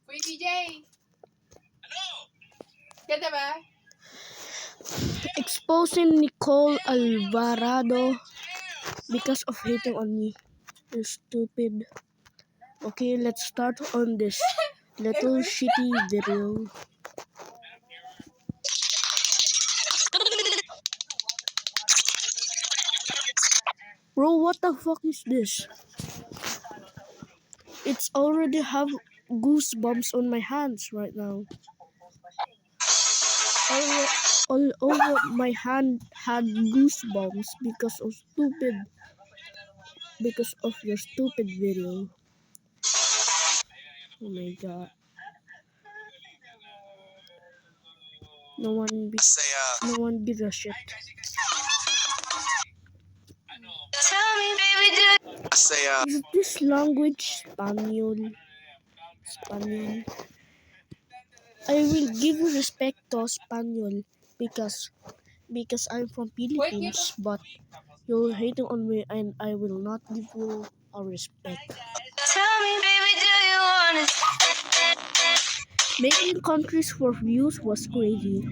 Uy, DJ! Ganda ba? Exposing Nicole Alvarado because of hating on me. You stupid. Okay, let's start on this little shitty video. Bro, what the fuck is this? It's already have goosebumps on my hands right now. All over my hand had goosebumps because of your stupid video. Oh my god. No one gives a shit. Tell me, baby, Is this language Spanish? I will give you respect to Spanish because I'm from Philippines, but you're hating on me and I will not give you a respect. tell me, baby, do you want it? Making countries for views was crazy.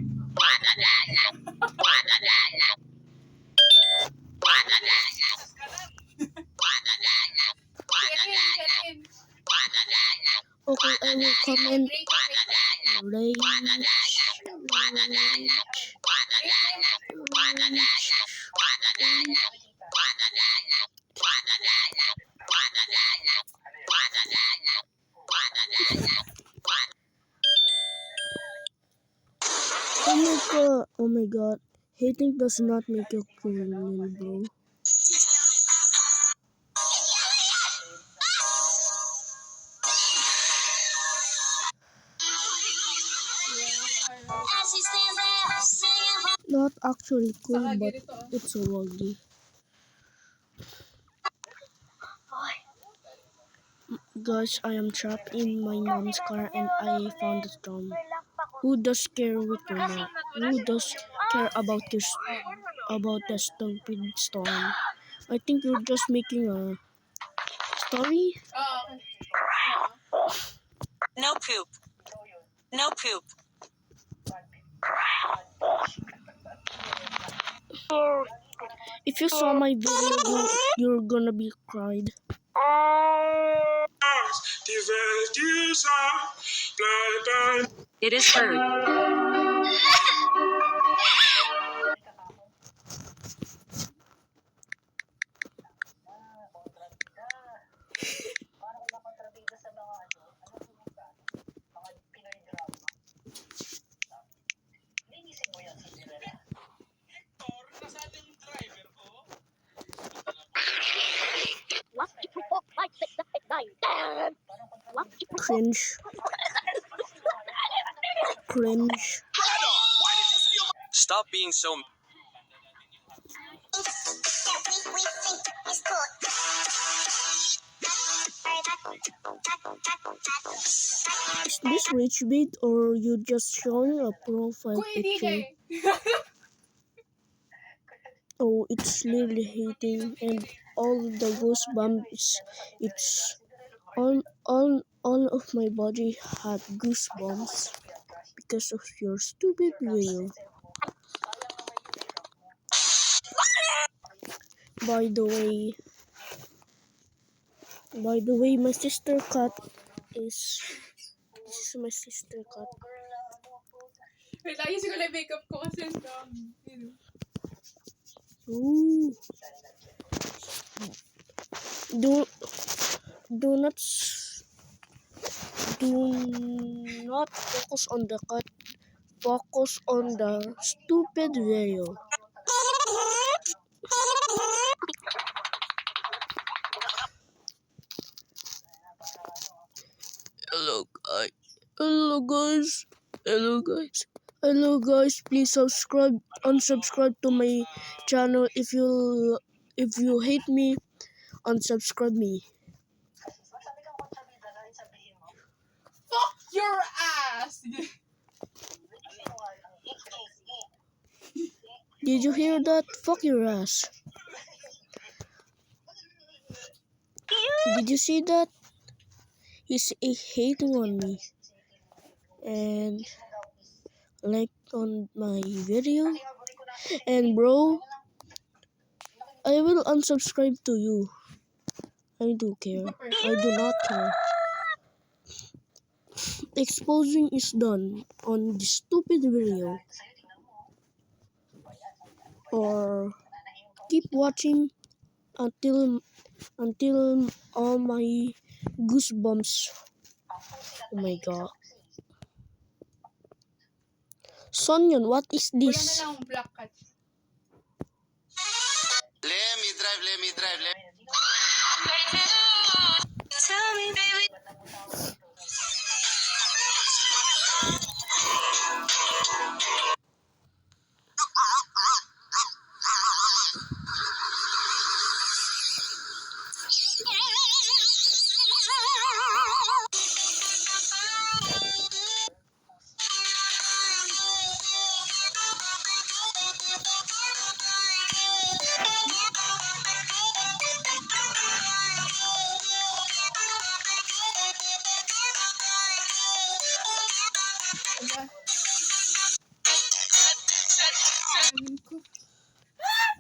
Kanin! Okay, I will comment rage. Oh my god. Hating does not make you criminal, bro. Not actually cool, but it's so ugly. Guys, I am trapped in my mom's car and I found the storm. Who does care with your mom? Who does care about the stupid storm? I think you're just making a story. No poop. No poop. If you saw my video, you're gonna be cried. It is heard. Cringe. Cringe. Stop being so. Is this rage bait or you just showing a profile Uy, picture? DJ! Oh, it's literally hating and all the goosebumps. It's all of my body had goosebumps because of your stupid video. By the way, my sister cat is. This is my sister cat. Wait, ayusin ko lang yung makeup ko kasi Ooh. Do not focus on the cat. Focus on the stupid video. Hello guys, please unsubscribe to my channel. If you hate me, unsubscribe me. fuck your ass! Did you hear that? Fuck your ass. Did you see that? He's hating on me. And like on my video. And bro, I will unsubscribe to you. I do care. I do not care. Exposing is done on this stupid video. Or keep watching until all my goosebumps. Oh my god. Sonyon, what is Wala na this? lang black cat. Let me drive. Tell me, baby. Wala. Sabi ko.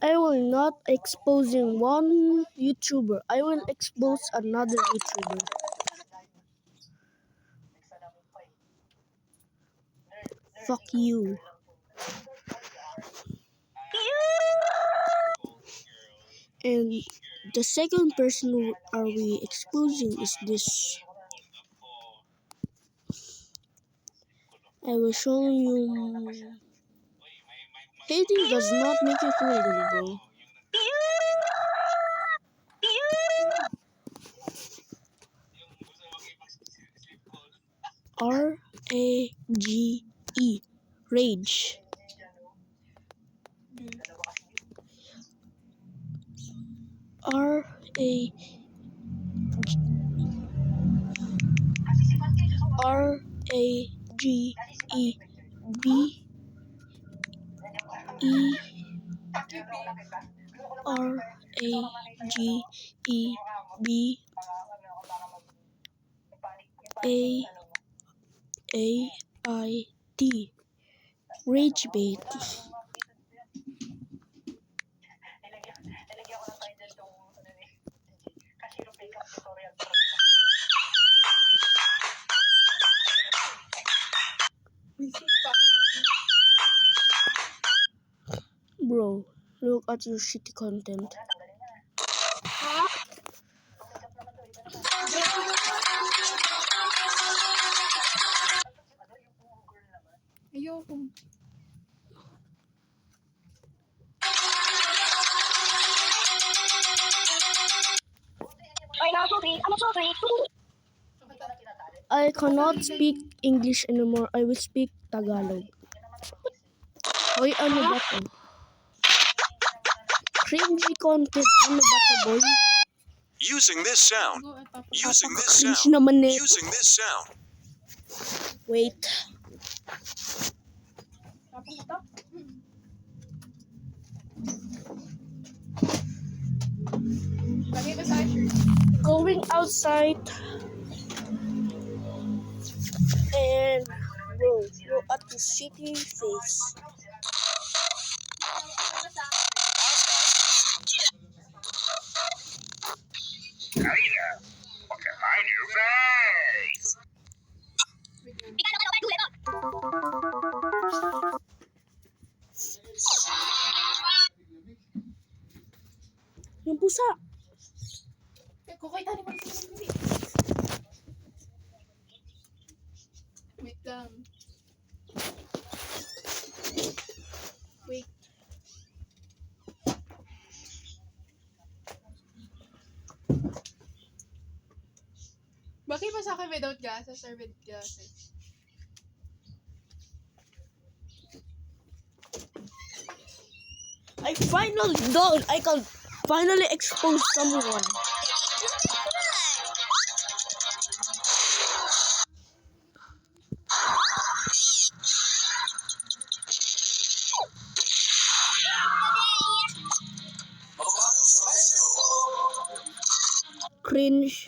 I will not exposing one YouTuber. I will expose another YouTuber. Fuck you. And the second person who are we exposing is this. I will show you. Hating does not make you cool, bro. RAGE. Rage. R-A-G-E. R-A-G-E-B-A-I-T. Rage bait. Bro, look at your shitty content. Ayoko. I cannot speak English anymore. I will speak Tagalog. Hoy, ano ba to? Cringy content. Ano ba to, boy? Using this sound. Go at top. Using this Cringe sound. naman eh. Using this sound. Wait. Tapos ito. Lagay ko sa shirt. Going outside. And bro, look at your shitty face. Wait lang. Yung pusa. Kukay tali mo sa hindi. Wait lang. Wait. Bakit ba sa akin without gases or with gases? I finally done. I can finally expose someone. Cringe.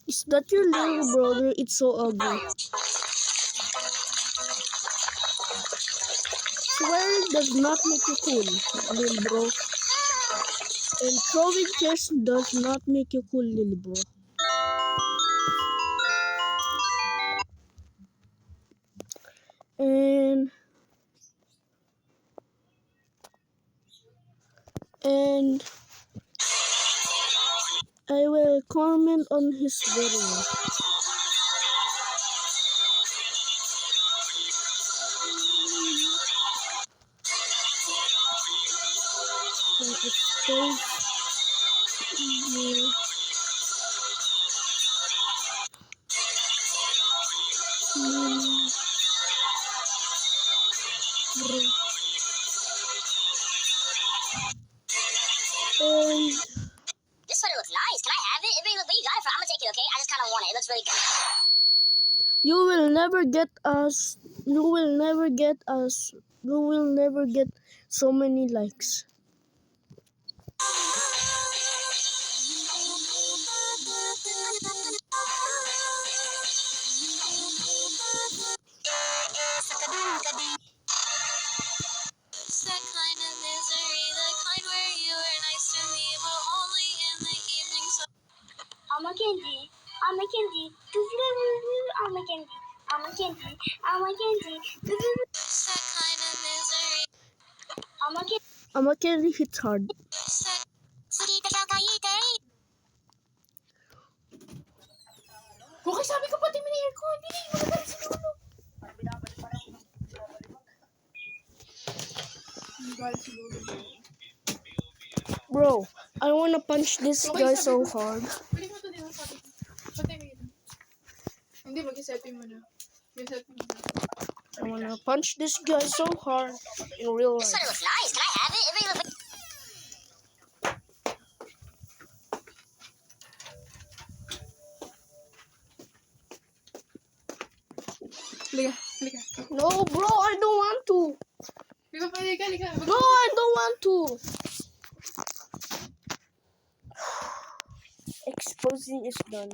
Is that your little brother? It's so ugly. Swearing does not make you cool, little bro. And throwing chairs does not make you cool, little bro. And I will comment on his video. And expose you. And This sweater looks nice. Can I have it? It really looks. Where you got it from? I'm gonna take it, okay? I just kind of want it. It looks really good. you will never get us. You will never get us. You will never get so many likes. That kind of misery, the kind where you were nice to me, but only in the evening. So I'm a candy. I'm a candy. I'm a candy. I'm a candy. I'm a candy. That kind of misery. I'm a candy. I'm a candy hits hard. Okay, sabi ko pati mini aircon. Hindi, magagalit si Lolo. Magalit si Lolo. Bro, I wanna punch this Okay, guy sabi so ko- hard. Pwede mo ito din ang sabi ko. Patay mo yun. Hindi, mag-setting mo na. Mag-setting mo na. I wanna punch this guy so hard in real This life. sweater looks nice. Can I have it? It really looks. Halika, halika. No, bro, I don't want to. Halika pa, halika, halika. No, I don't want to. Exposing is done.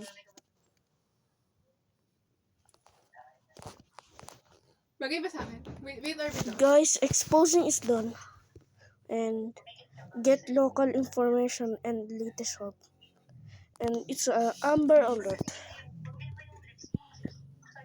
Bagay ba sa akin? Wait or wait. Guys, exposing is done. And get local information and latest help. And it's a Amber Alert.